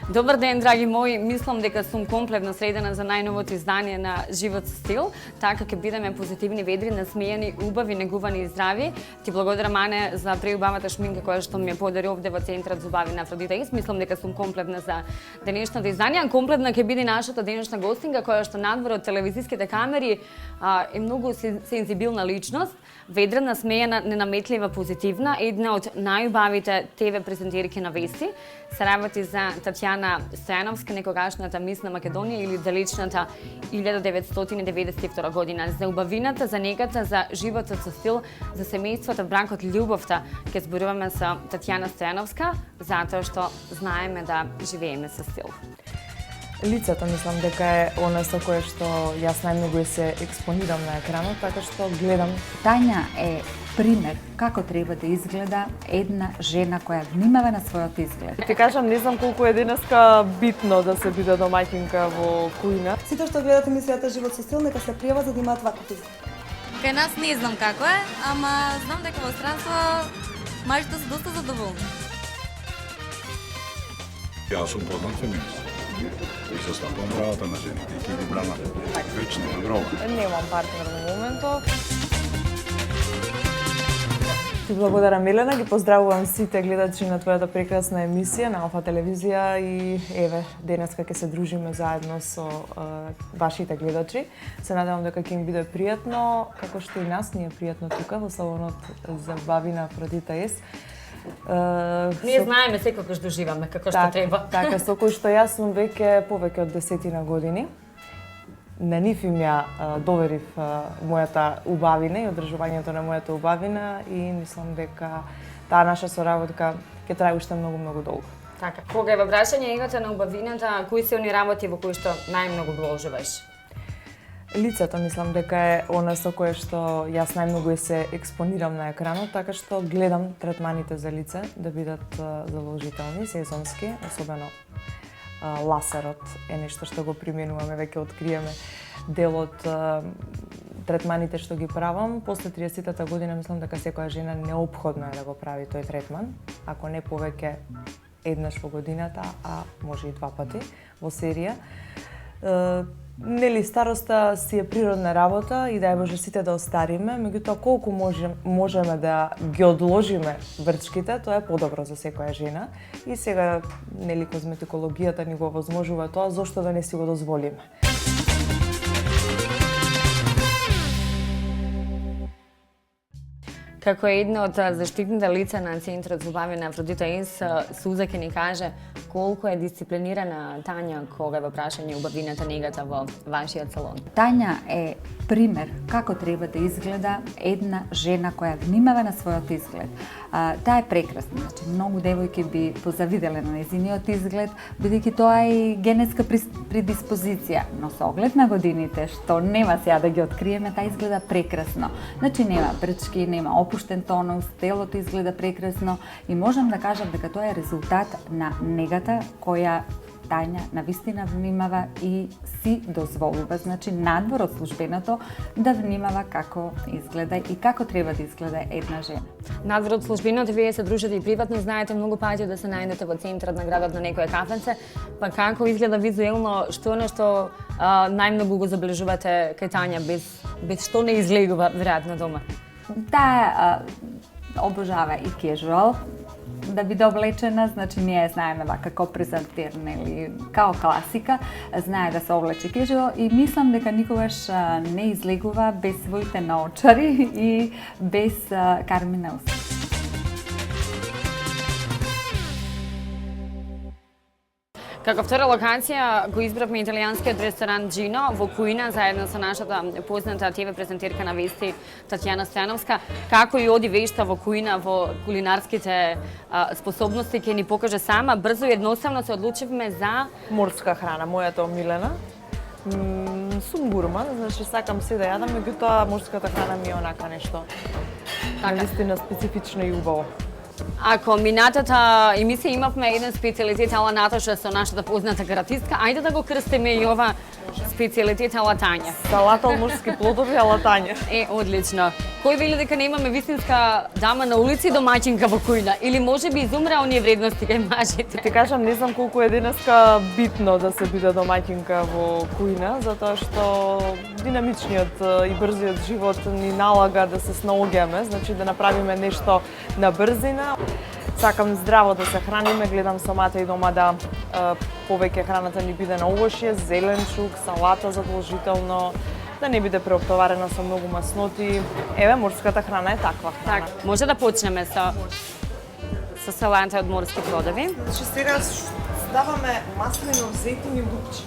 Добар ден, драги мои. Мислам дека сум комплетно средена за најновото издание на Живот со стил. Така ќе бидеме позитивни, ведри, насмејани, убави, негувани и здрави. Ти благодарам, Ане, за преубавата шминка која што ми ја подари овде во Центарот за убави на Афродита Ис. Мислам дека сум комплетна за денешното издание. Комплетна ќе биде нашата денешна гостинка која што надвор од телевизиските камери е многу сензибилна личност, ведрена, смејана, ненаметлива, позитивна, една од најубавите ТВ презентерки на вести. Се работи за Татјана Стојановска, некогашната мис на Македонија или далечната 1992 година. За убавината, за негата, за животот со стил, за семејството, бракот, љубовта ќе зборуваме со Татјана Стојановска, затоа што знаеме да живееме со стил. Лицето мислам дека е она со кое што јас најмногу се експонирам на екранот, така што гледам. Тања е пример како треба да изгледа една жена која внимава на својот изглед. Ти кажам, не знам колку е денеска битно да се биде домаќинка во кујна. Сите што гледат емисијата Живот со стил, нека се пријават за да имаат ваков изглед. Кај нас не знам како е, ама знам дека во странство мажите се доста задоволни. Јас сум познат феминист. И се стапам правата на жените и ќе ги бранам вечно на гроба. Немам партнер во моментот. Ти благодарам, Елена, ги поздравувам сите гледачи на твојата прекрасна емисија на Алфа телевизија и еве, денеска ќе се дружиме заедно со вашите гледачи. Се надевам дека ќе им биде пријатно, како што и нас ни е пријатно тука во салонот за убави на Афродита Ис. Ние знаеме секогаш доживаме како што треба. Така, со кој што јас сум повеќе од 10 години. На нив им ја доверив мојата убавина и одржувањето на мојата убавина и мислам дека таа наша соработка ќе трае уште многу долго. Така, кога е во прашање игата на убавината, кои се они работи во кои што најмногу вложуваш? Лицето мислам дека е она со кое што јас најмногу се експонирам на екранот, така што гледам третманите за лице да бидат заложителни, сезонски, особено ласерот е нешто што го применуваме, веќе откриеме дел од третманите што ги правам. После 30-та година мислам дека секоја жена неопходно е да го прави тој третман, ако не повеќе еднаш во годината, а може и 2 пати во серија. Нели, староста си е природна работа и дај Боже сите да остариме, меѓутоа колку можеме да ги одложиме врчките, тоа е подобро за секоја жена. И сега, нели, козметикологијата ни го овозможува тоа, зошто да не си го дозволиме. Како една од заштитните лица на Центарот за убави на Афродита Ис, Суза ќе ни каже колку е дисциплинирана Тања кога е во прашање убавината, негата во вашиот салон. Тања е пример како треба да изгледа една жена која внимава на својот изглед. Таа е прекрасна, значи многу девојки би позавиделе на нејзиниот изглед, бидејќи тоа е и генетска предиспозиција, но со оглед на годините што нема сега да ги откриеме, таа изгледа прекрасно. Значи нема брчки, нема опуштен тонус, телото изгледа прекрасно и можам да кажам дека тоа е резултат на негата која Тања навистина внимава и си дозволува, значи надвор од службеното, да внимава како изгледа и како треба да изгледа една жена. Надвор од службеното, вие се дружите и приватно, знаете многу пати да се најдете во центарот на градот на некое кафенце, па како изгледа визуелно, што е што најмногу го забележувате кај Тања, без што не излегува веројатно дома? Таа обожава и кежуал, да биде облечена, значи ние знаеме вака како презентерна или као класика, знае да се облече кежуал и мислам дека никогаш не излегува без своите наочари и без карми на уста. Како втора локација го избравме италијанскиот ресторант Джино во Кујна заедно со нашата позната ТВ презентерка на вести Татјана Стојановска. Како и оди вешта во Кујна во кулинарските способности ќе ни покаже сама. Брзо и едноставно се одлучивме за Морска храна, мојата омилена. Сум гурман, значи сакам се да јадам, меѓутоа морската храна ми е онака нешто навистина специфично и убаво. Ако минатата емисија имавме еден специјалитет ала Наташа со нашата позната каратистка, ајде да го крстиме и ова специјалитет ала Тања. Салата од морски плодови ала Тања. Одлично. Кој вели дека не имаме вистинска дама на улици и домаќинка во кујна? Или може би изумра оние вредности кај мажите? Ти кажам, не знам колку е денеска битно да се биде домаќинка во кујна, затоа што динамичниот и брзиот живот ни налага да се снаоѓаме, значи да направиме нешто на брзина. Сакам здраво да се храниме, гледам со мата и дома да повеќе храната ни биде на овошје, зеленчук, салата задолжително, да не биде преоптоварена со многу масноти. Еве, морската храна е таква храна. Так, може да почнеме со салата од морски плодови. Значи сега ставаме маслено, зетин и лукче.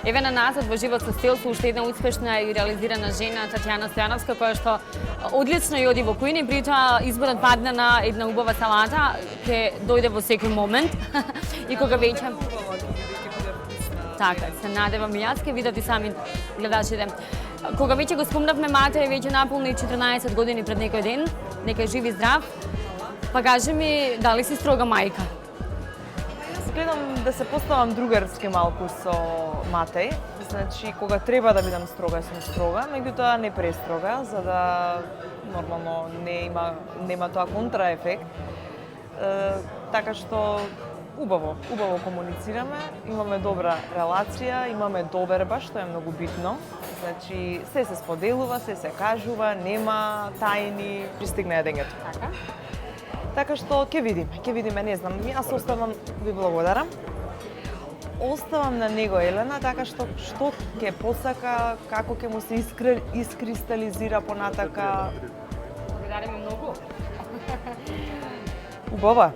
Еве на назад во Живот со стил со уште една успешна и реализирана жена, Татјана Стојановска, која што одлично ја оди во кујна и при тоа изборот падна на една убава салата, ќе дојде во секој момент и кога веќе така, се надевам и јас, ќе видат и сами гледачите. Кога веќе го спомнавме, мата е веќе наполни 14 години пред некој ден, нека е жив и здрав. Па кажи ми, дали си строга мајка? Гледам да се поставам другарски малку со Матеј. Значи, кога треба да бидам строга, сум строга, меѓутоа не престрога, за да нормално нема тоа контраефект. Така што убаво комуницираме, имаме добра релација, имаме доверба, што е многу битно. Значи, се споделува, се кажува, нема тајни, пристигна едењето. Така. Така што ќе видиме, не знам. Јас оставам, ви благодарам. Оставам на него Елена, така што ќе посака, како ќе му се искристализира понатака. Благодариме многу. Убава,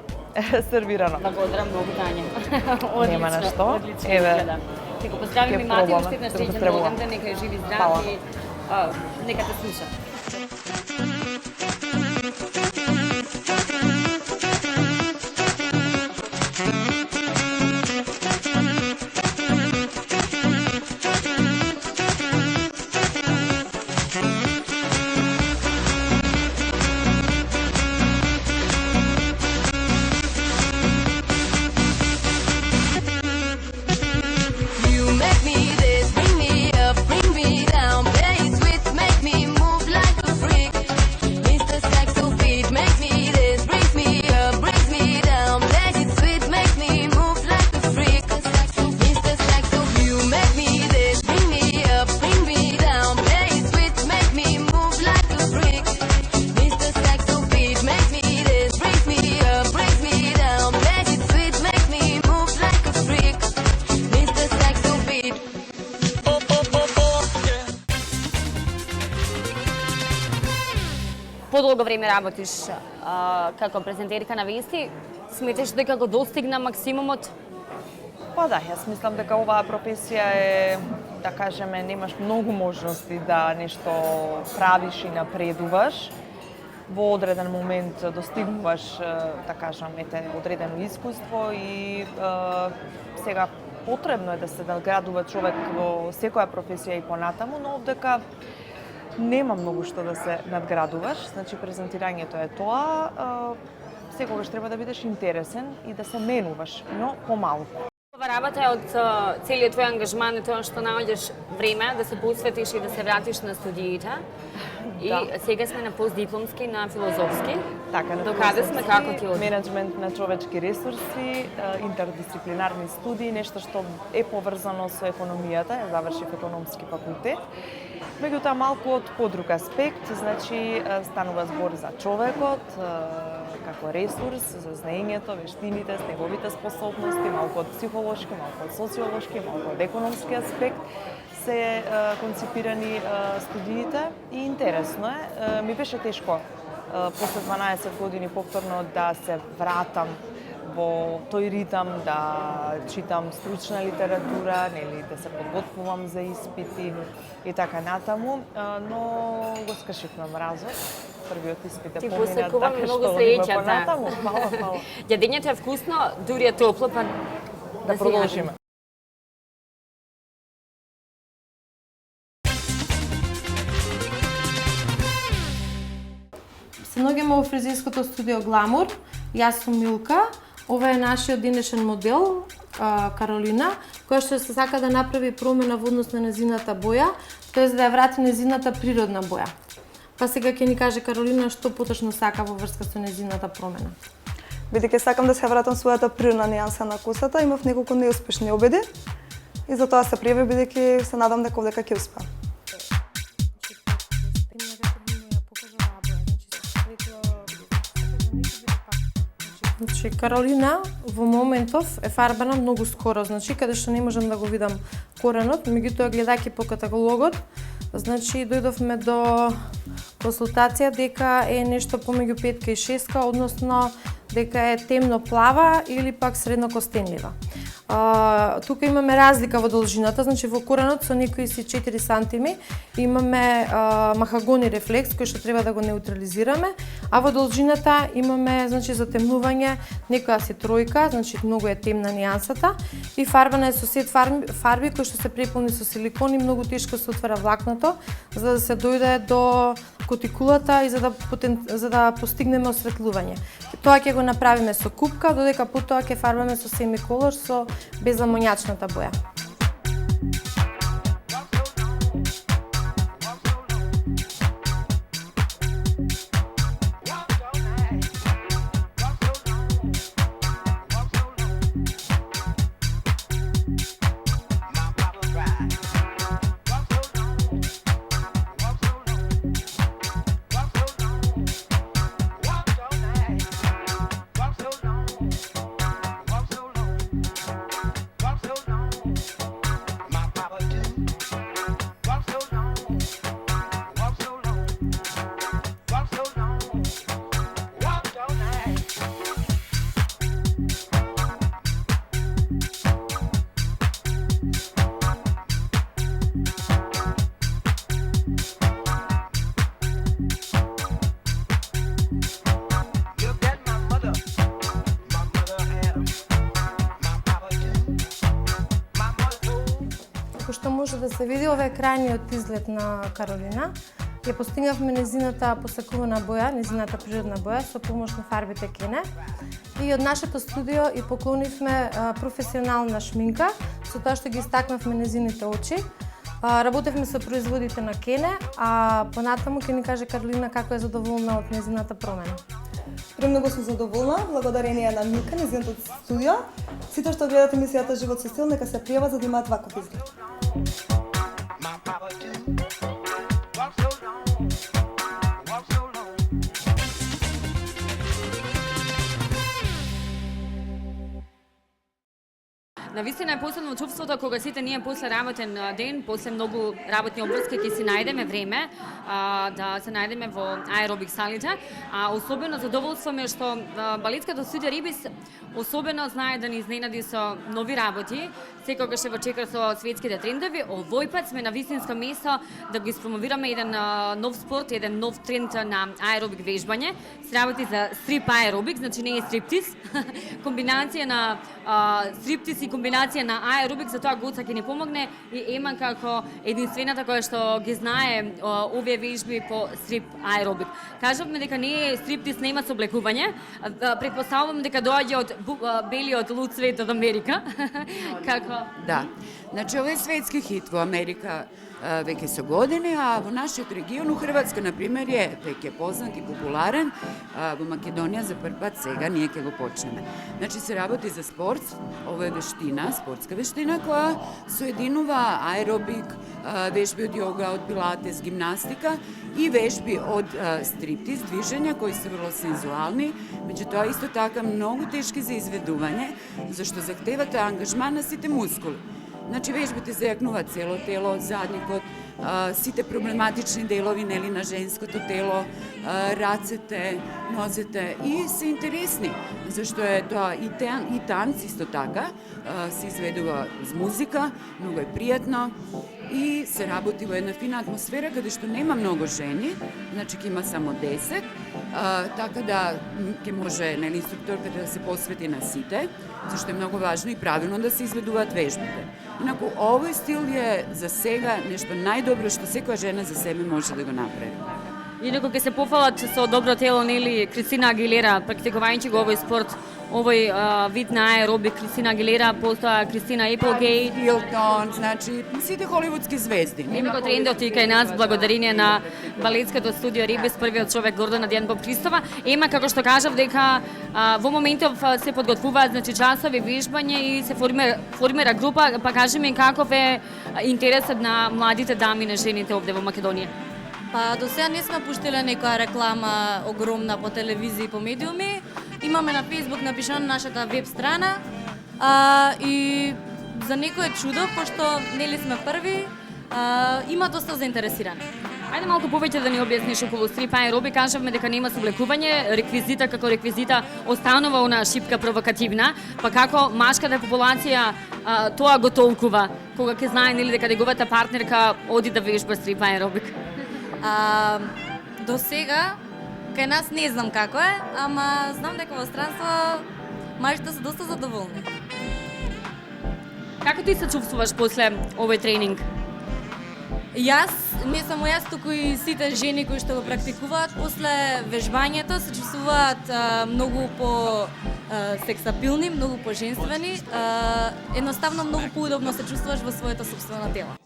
сервирано. Благодарам многу, Тања. Нема на што. Одлично Еве, изгледа. Ќе го поздравим ќе и Мати, пробаме, уште еднаш ќе го среќен поздравувам. роденден, нека е жив и здрав Фала. и нека те слуша. You make me this, bring me up, bring me down, play it sweet, make me move like a freak. Mr. Saxo beat, make me this, brings me up, brings me down, play it sweet, make me move like a freak. Mr. Saxo, you make me this, bring me up, bring me down, play it sweet, make me move like a freak. Mr. Saxo beat, make me this, brings me up, brings me down, play it sweet, make me move like a freak. Mr. Saxo beat. Подолго време работиш како презентерка на вести, сметаш дека го достигна максимумот? Па да, јас мислам дека оваа професија е, да кажеме, немаш многу можности да нешто правиш и напредуваш. Во одреден момент достигнуваш, да кажам, одредено искуство и сега потребно е да се надградува човек во секоја професија и понатаму, но овдека нема многу што да се надградуваш, значи презентирањето е тоа, секогаш треба да бидеш интересен и да се менуваш, но помалку. Ова работа е од целиот твој ангажман и тоа што наоѓаш време да се посветиш и да се вратиш на студиите. И сега сме на постдипломски на филозофски. Така, До каде сме, како ти оди? Менеджмент на човечки ресурси, интердисциплинарни студии, нешто што е поврзано со економијата, ја завршив економски факултет. Меѓутоа малку од подруг аспект, значи станува збор за човекот, како ресурс, за знаењето, вештините, неговите способности, малку од психолошки, малку од социолошки, малку од економски аспект се концепирани студиите и интересно е. Ми беше тешко после 12 години повторно да се вратам во тој ритам, да читам стручна литература, нели, да се подготвувам за испити и така натаму, но го скашив на мразот првиот испит Ти е поминат, посекувам така многу што среќа, одиме да. понатаму. Фала. Јадењето е вкусно, дури е топло, па Да се продолжиме. Се наоѓаме во фризерското студио Гламур. Јас сум Милка. Ова е нашиот денешен модел, Каролина, која што се сака да направи промена во однос на незината боја, тоест да ја врати незината природна боја. Па сега ќе ни каже Каролина што поточно сака во врска со незината промена. Бидејќи сакам да се вратам својата природна нијанса на косата, имав неколку неуспешни обиди и затоа се пријавив бидејќи се надам дека овдека ќе успеам. Значи, Каролина во моментов е фарбана многу скоро, значи каде што не можам да го видам коренот, меѓутоа гледајќи по каталогот, значи дојдовме до консултација дека е нешто помеѓу 5 и 6, односно дека е темно плава или пак средно костенлива. Тука имаме разлика во должината, значи во коренот со некои си 4 сантими имаме махагони рефлекс кој што треба да го неутрализираме, а во должината имаме значи затемнување, некоја си тројка, значи многу е темна нијансата и фарбана е со сет фарби кои што се преполни со силикон и многу тешко се отвара влакното за да се дојде до кутикулата и за да постигнеме осветлување. Тоа ќе го направиме со купка, додека потоа ќе фарбаме со семиколор со безамоњачната боја. Како што може да се види, ова е крајниот изглед на Каролина. Ја постигнавме незината посекувана боја, незината природна боја со помош на фарбите Кене. И од нашето студио и поклонивме професионална шминка, со тоа што ги истакнавме незините очи. Работевме со производите на Кене, а понатаму ќе ни каже Каролина како е задоволна од незината промена. Премногу сум задоволна, благодарение на Милка, незиното студио. Сите што гледате емисијата Живот со стил, нека се пријават за да имаат ваков изглед. Навистина е посебно чувството кога сите ние после работен ден, после многу работни обврски ќе си најдеме време да се најдеме во аеробик салите. Особено задоволство ми е што балетското студио Рибис особено знае да ни изненади со нови работи, секогаш ќе го чека со светските трендови. Овој пат сме на вистинско место да го испромовираме еден нов спорт, еден нов тренд на аеробик вежбање. Се работи за стрип аеробик, значи не е стриптиз, комбинација на стриптиз и комбинација на аеробик, за тоа Гоца ќе ни помогне и Ема како единствената која што ги знае овие вежби по стрип аеробик. Кажавме дека не е стриптиз, нема соблекување. Претпоставувам дека доаѓа од белиот луд свет од Америка. Како? Да. Значи, ова е светски хит во Америка веќе со години, а во нашиот регион, у Хрватска, например, е веќе познат и популарен. Во Македонија за прв пат сега ние ќе го почнеме. Значи, се работи за спорт, ова е вештина, спортска вештина, која соединува аеробик, вежби од јога, од пилатес, гимнастика и вежби од стриптиз, движења кои се врло сензуални, меѓутоа исто така многу тешки за изведување, зашто захтевате ангажман на сите мускули. Значи, вежбите зајакнуваат цело тело, задникот, сите проблематични делови нели на женското тело, рацете, нозете и се интересни, зашто е тоа и танц исто така, се изведува з музика, многу е пријатно и се работи во една фина атмосфера каде што нема многу жени, значи ќе има само 10, така да ќе може нели инструкторката да се посвети на сите, зашто е многу важно и правилно да се изведуваат вежбите. Инаку овој стил е за сега нешто најдобро што секоја жена за себе може да го направи. Инаку ќе се пофалат со добро тело, нели, Кристина Агилера, практикувајќи го овој спорт, овој вид на аеробик, Кристина Агилера, постоја Кристина Еплгейт, Хилтон, значи сите холивудски звезди. Немако трендот и кај нас благодарение на балетското студио Рибис, првиот човек Гордона Дијан Христова. Ема, како што кажав, дека во моментов се подготвуваат, значи, часови вежбање и се формира група, па кажи ми каков е интересот на младите дами, на жените овде во Македонија? Па до сега не сме пуштиле некоја реклама огромна по телевизија и по медиуми. Имаме на Facebook напишано нашата веб страна и за некој е чудо, пошто нели сме први, има доста заинтересирани. Ајде малку повеќе да ни објасниш околу стрип аероби. Кажавме дека нема соблекување, реквизита како реквизита останува она шипка провокативна, па како машката популација тоа го толкува, кога ќе знае нели дека неговата партнерка оди да вежба стрип аеробик? До сега кај нас не знам како е, ама знам дека во странство мажите се доста задоволни. Како ти се чувствуваш после овој тренинг? Јас, не само јас, туку и сите жени кои што го практикуваат после вежбањето се чувствуваат многу по сексапилни, многу по женствени, едноставно многу поудобно се чувствуваш во своето сопствено тело.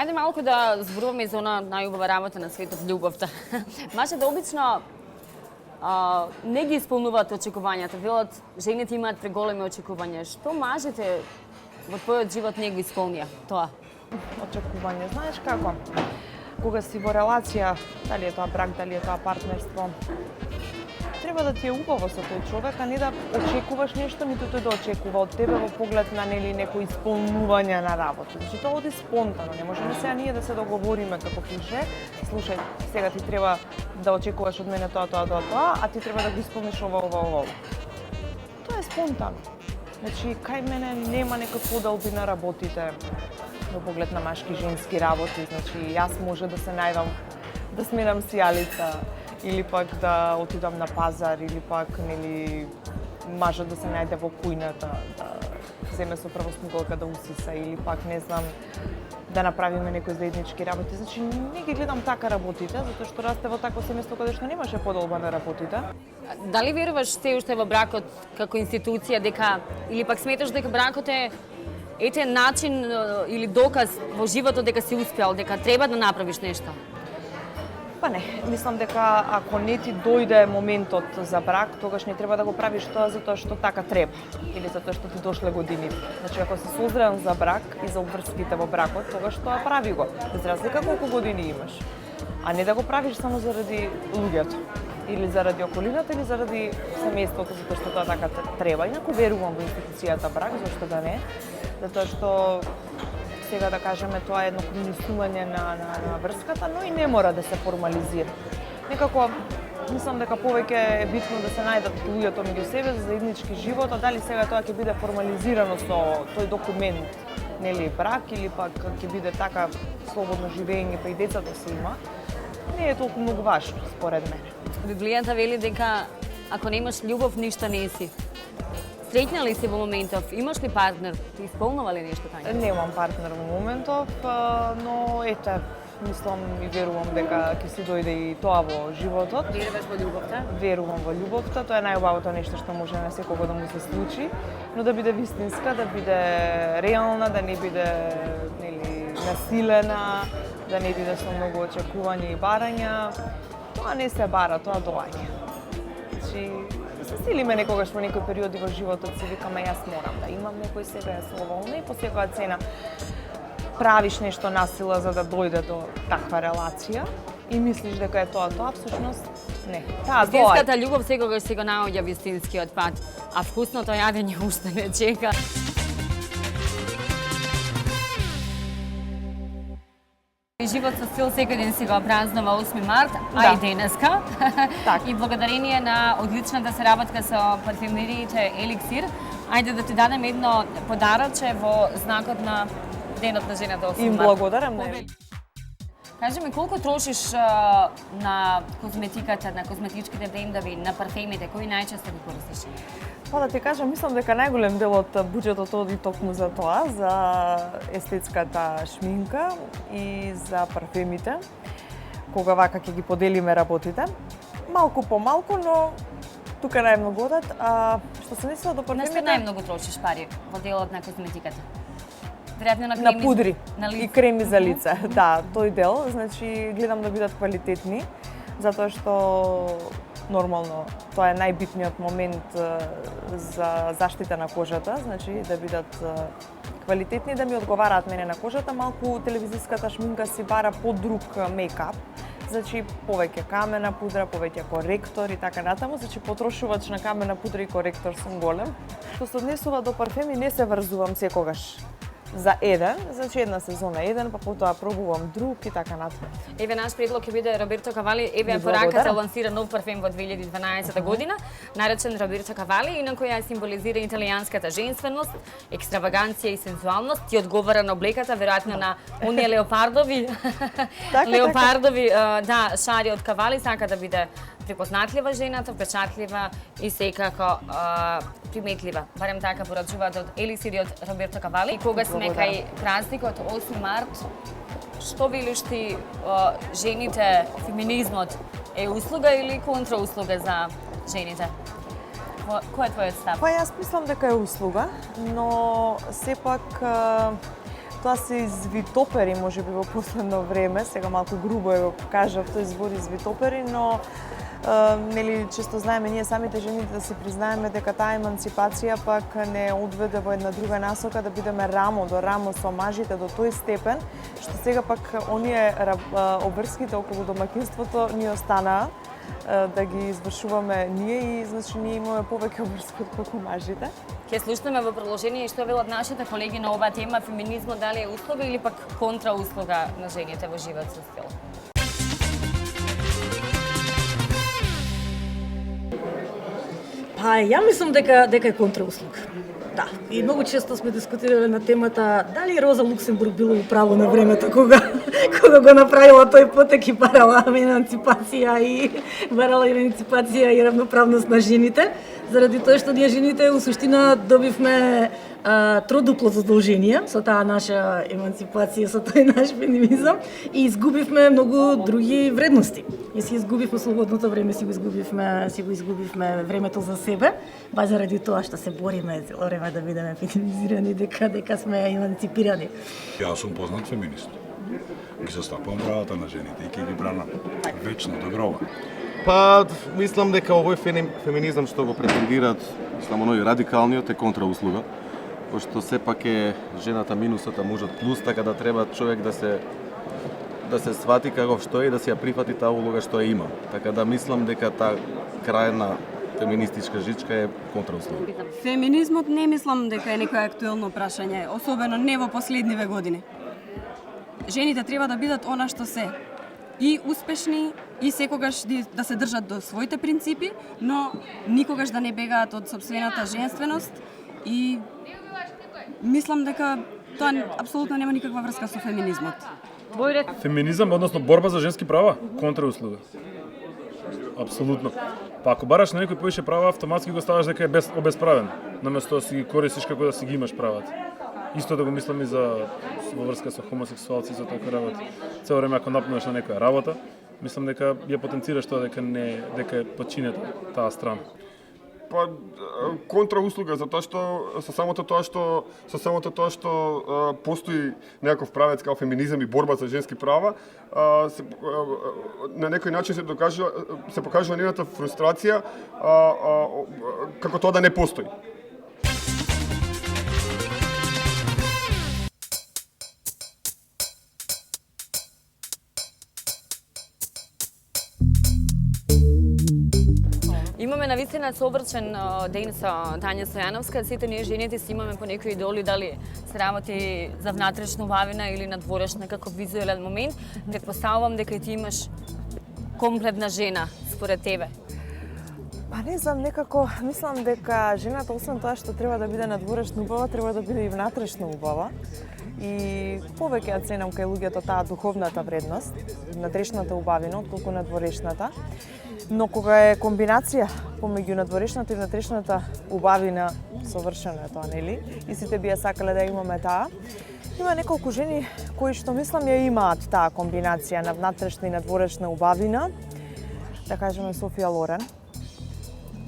Ајде малку да зборуваме за она најубава работа на светот, љубовта. Мажите обично не ги исполнуваат очекувањата. Велат, жените имаат преголеми очекувања. Што мажите во твојот живот не го исполнија тоа? Очекување, знаеш како? Кога си во релација, дали е тоа брак, дали е тоа партнерство, треба да ти е убаво со тој човек, а не да очекуваш нешто, ниту тој да очекува од тебе во поглед на нели некој исполнување на работа. Значи тоа оди спонтано, не можеме сега ние да се договориме како пише. Слушај, сега ти треба да очекуваш од мене тоа, а ти треба да го исполниш ова. Тоа е спонтано. Значи кај мене нема некој подолби на работите во поглед на машки женски работи. Значи јас може да се најдам да сменам сијалица, или пак да отидам на пазар, или пак нели мажот да се најде во кујната, да земе со правоснуголка да усиса, или пак не знам да направиме некои заеднички работи. Значи не ги гледам така работите, затоа што расте во такво семејство каде што немаше подолба на работите. Дали веруваш се уште во бракот како институција дека или пак сметаш дека бракот е начин или доказ во животот дека си успеал, дека треба да направиш нешто? Па не, мислам дека ако не ти дојде моментот за брак, тогаш не треба да го правиш тоа затоа што така треба или затоа што ти дошле годините. Значи ако си созрен за брак и за обврските во бракот, тогаш тоа прави го, без разлика колку години имаш. А не да го правиш само заради луѓето или заради околината или заради семејството, затоа што тоа така треба. Инаку верувам во институцијата брак, зашто да не? Затоа што сега да кажеме тоа е едно комунисување на врската, но и не мора да се формализира. Некако мислам дека повеќе е битно да се најдат луѓето меѓу себе за заеднички живот, а дали сега тоа ќе биде формализирано со тој документ, нели брак или пак ќе биде така слободно живење па и децата се има, не е толку многу важно според мене. Библијата вели дека ако немаш љубов, ништо не си. Среќна ли си во моментов? Имаш ли партнер? Ти исполнува ли нешто тај? Немам партнер во моментов, но ете, мислам и верувам дека ќе се дојде и тоа во животот. Веруваш во љубовта? Верувам во љубовта, тоа е најубавото нешто што може на секого да му се случи, но да биде вистинска, да биде реална, да не биде насилена, да не биде со многу очекувања и барања. Тоа не се бара, тоа доаѓа. Значи, се силиме некогаш во некои периоди во животот, си викаме јас морам да имам некој сега, јас слободна и по секоја цена правиш нешто насила за да дојде до таква релација и мислиш дека е тоа, всушност не. Таа Вистинската љубов секогаш се го наоѓа вистинскиот пат, а вкусното јадење уште не чека. Живот со стил секој ден си го празнува 8 март, а и денеска. И благодарение на одличната соработка со парфюмериите Еликсир, ајде да ти дадем едно подароче во знакот на Денот на жената 8 март. Им благодарам на нив. Кажи ми, колку трошиш на козметиката, на козметичките брендови, на парфемите, кои најчесто ги користиш? Па да ти кажам, мислам дека најголем дел од буџетот оди токму за тоа, за естетската шминка и за парфемите, кога вака ќе ги поделиме работите. Малку по малку, но тука најмногу одат. Што се несува до парфемите? На што најмногу трошиш пари во делот на козметиката? Веројатно на креми, на пудри и креми за лице. Да, тој дел, значи гледам да бидат квалитетни, затоа што нормално тоа е најбитниот момент за заштита на кожата, значи да бидат квалитетни, да ми одговараат мене на кожата. Малку телевизиската шминка си бара подруг мејкап, значи повеќе камена пудра, повеќе коректор и така натаму, значи потрошувач на камена пудра и коректор сум голем. Што се однесува до парфеми, не се врзувам секогаш за еден, значи една сезона еден, па потоа пробувам друг и така натаму. Еве наш предлог ќе биде Роберто Кавали, еве пораката лансира нов парфем во 2012 година, наречен Роберто Кавали, инаку ја символизира италијанската женственост, екстраваганција и сензуалност, ти одговара на облеката, веројатно на оние леопардови шари од Кавали, сака да биде препознатлива жената, впечатлива и секако приметлива. Барем така порачуваат од Еликсир и од Роберто Кавали. И кога сме кај празникот 8 март, што велиш ти, жените, феминизмот е услуга или контрауслуга за жените? Кој е твојот став? Па јас мислам дека е услуга, но сепак тоа се извитопери, можеби во последно време, сега малку грубо го кажав тој збор извитопери, но нели често знаеме ние самите жените да си признаеме дека таа емансипација пак не одведе во една друга насока, да бидеме рамо до рамо со мажите до тој степен, што сега пак оние обврските околу домаќинството ни останаа да ги извршуваме ние и значи ние имаме повеќе обврски отколку мажите. Ќе слушнеме во продолжение што велат нашите колеги на оваа тема, феминизмот дали е услуга или пак контрауслуга на жените во живот со стил. Па, ја мислам дека е контрауслуга. Да, и многу често сме дискутирале на темата дали Роза Луксембург било управо на времето кога го направила тој потек и барала еманципација и равноправност на жените, заради тоа што ние жените у суштина добивме тродупло задолжение со таа наша еманципација, со тој наш феминизам и изгубивме многу други вредности. И си изгубивме слободното време, си го изгубивме времето за себе, баш заради тоа што се бориме цело време да бидеме феминизирани, дека сме еманципирани. Јас сум познат феминист. Ги застапувам правата на жените и ќе ги бранам вечно до гроба. Па, мислам дека овој феминизам што го претендираат, мислам оној радикалниот е контрауслуга, пошто сепак е жената минусот, а мужот плюс, така да треба човек да се свати како што е и да се ја прифати таа улога што ја има. Така да мислам дека таа крајна феминистичка жичка е контрауслуга. Феминизмот не мислам дека е некој актуелно прашање, особено не во последниве години. Жените треба да бидат она што се. И успешни, и секогаш да се држат до своите принципи, но никогаш да не бегаат од сопствената женственост и мислам дека тоа апсолутно нема никаква врска со феминизмот. Феминизам, односно борба за женски права, контрауслуга. Апсолутно. Па ако бараш на некој повише права, автоматски го ставаш дека е обесправен, наместо да си ги користиш како да си ги имаш правата. Исто да го мислам и за во врска со хомосексуалци, за таква работа. Цело време ако напнуваш на некоја работа, мислам дека ја потенцираш тоа дека е подчинета таа страна. Па контрауслуга, затоа што со самото тоа што постои некаков правец како феминизам и борба за женски права, на некој начин се покажува нивната фрустрација како тоа да не постои. Имаме навистина совршен ден со Тања Стојановска. Сите ние жените си имаме по некои идоли, дали се работи за внатрешна убавина или надворешна како визуелен момент. Предпоставувам дека и ти имаш комплетна жена според тебе. Па не знам, некако мислам дека жената освен тоа што треба да биде надворешна убава, треба да биде и внатрешна убава. И повеќе ја ценам кај луѓето таа духовната вредност, внатрешната убавина, отколку надворешната. Но кога е комбинација помеѓу надворешната и внатрешната убавина, совршено е тоа, нели? И сите би ја сакале да имаме таа. Има неколку жени кои што мислам ја имаат таа комбинација на внатрешна и надворешна убавина. Да кажеме Софија Лорен.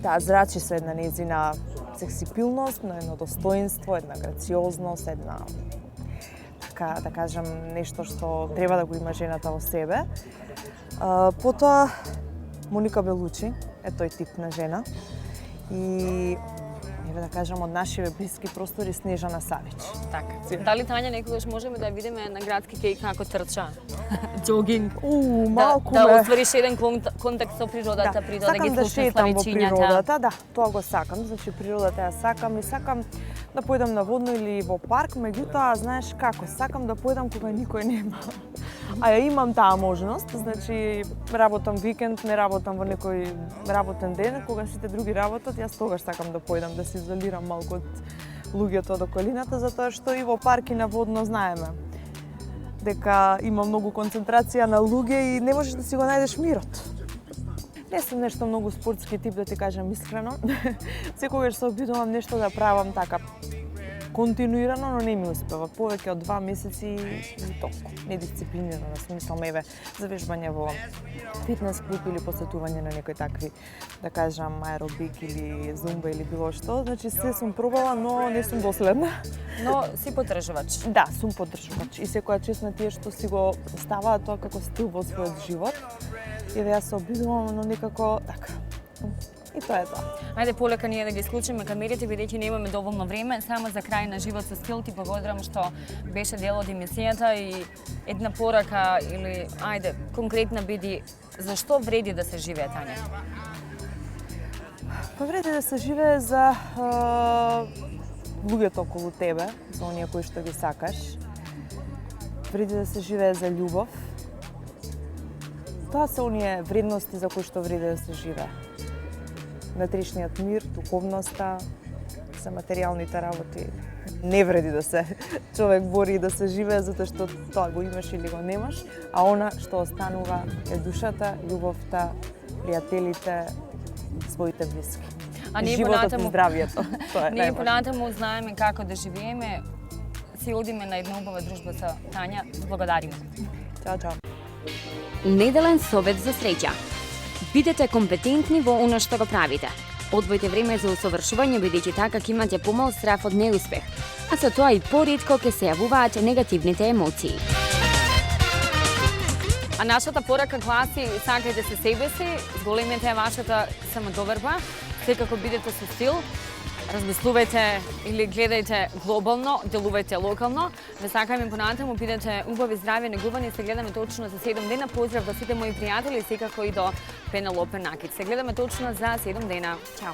Таа зрачи со една нејзина сексипилност, но едно достоинство, една грациозност, една така да кажам нешто што треба да го има жената во себе. Потоа Моника Белучи е тој тип на жена. И да кажам од нашиве блиски простори Снежана Савич. Така. Дали Тања некогаш можеме да ја видиме на градски кеј како трча? Джогинг. Малку да оствариш еден контакт со природата, да ги слушаш славичињата. Да, тоа го сакам. Значи природата ја сакам и сакам да појдам на водно или во парк, меѓутоа знаеш како, сакам да појдам кога никој нема. А ја имам таа можност, значи работам викенд, не работам во некој работен ден, кога сите други работат, јас тогаш сакам да појдам да се изолирам малку од луѓето од околината, затоа што и во парк и на водно знаеме дека има многу концентрација на луѓе и не можеш да си го најдеш мирот. Не сум нешто многу спортски тип, да ти кажам искрено. Секогаш се обидувам нешто да правам така континуирано, но не ми успева. Повеќе од 2 месеци и толку. Недисциплинирано, смислам, еве, за вежбање во фитнес клуб или посетување на некои такви, да кажам, аеробик или зумба или било што. Значи, се сум пробала, но не сум доследна. Но си поддржувач. Да, сум поддржувач. И секоја чест на тие што си го ставаат тоа како стил во својот живот. Еве, јас се обидувам, но некако така. И тоа е тоа. Ајде полека ние да ги исклучиме камерите, бидејќи немаме доволно време. Само за крај на Живот со стил ти благодарам што беше дел од емисијата и една порака или ајде конкретна биди зашто вреди да се живее, Тања? Па вреди да се живее за луѓето околу тебе, за оние кои што ги сакаш. Вреди да се живее за љубов. Тоа се оние вредности за кои што вреди да се живее. Внатрешниот мир, духовноста, за материјалните работи. Не вреди да се човек бори да се живее затоа што тоа го имаш или го немаш, а она што останува е душата, љубовта, пријателите, своите блиски. А ние животот и здравието. Тоа е ние најважно. понатаму знаеме како да живееме. Си одиме на една убава дружба со Тања. Благодариме. Чао, чао. Неделен совет за среќа. Бидете компетентни во оно што го правите. Одвојте време за усовршување, бидејќи така ќе имате помал страф од неуспех, а со тоа и поретко ќе се јавуваат негативните емоции. А нашата порака гласи: сакајте се себе си, зголемете ја вашата самодоверба, секако бидете со стил, размислувајте или гледајте глобално, делувајте локално. Ве сакаме понатаму, бидете убави, здрави, негувани. Се гледаме точно за 7 дена. Поздрав до сите мои пријатели, секако и до Пенелопе Накит. Се гледаме точно за 7 дена. Чао!